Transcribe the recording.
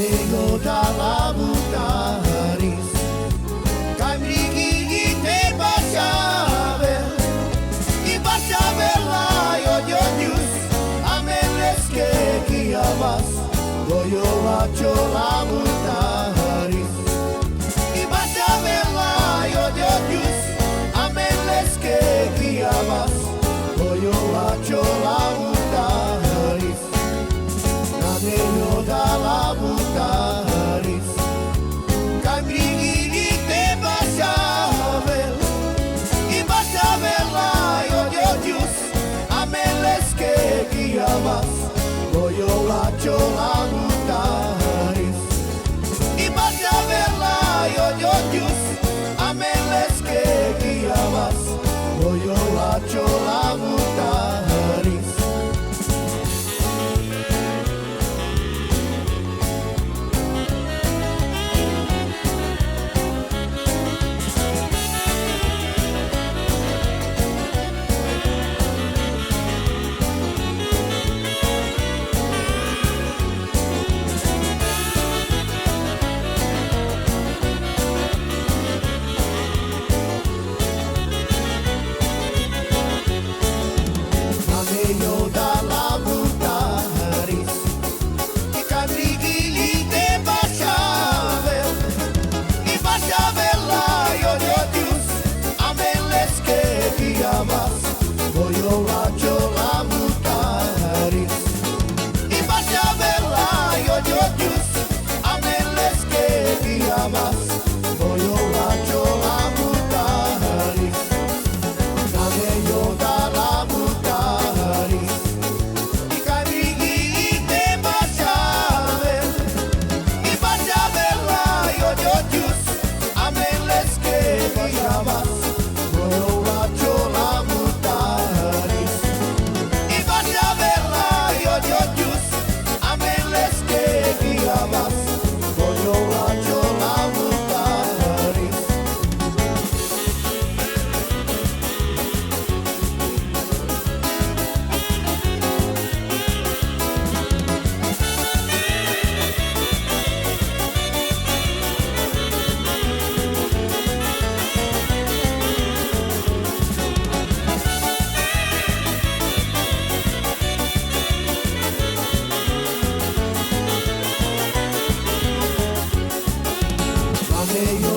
meio da labutaris Kamrigi te bashavel I bashavel la yodius Ameles que guiamas Goyo lacho labutaris I bashavel la yodius Ameles que guiamas Goyo lacho labutaris meio da labutaris Kamrigi te bashavel I bashavel la yodius Ameles que guiamas Goyo lacho labutaris I bashavel la yodius Ameles que guiamas Goyo lacho labutaris meio da labutaris I Kamrigi te bashavel I bashavel la yodius Ameles que guiamas Goyo lacho labutaris I bashavel la yodius Ameles que guiamas Goyo lacho labutaris meio da labutaris I Kamrigi te bashavel I bashavel la yodius Ameles que guiamas Goyo lacho labutaris I bashavel la yodius Ameles que guiamas Goyo lacho labutaris meio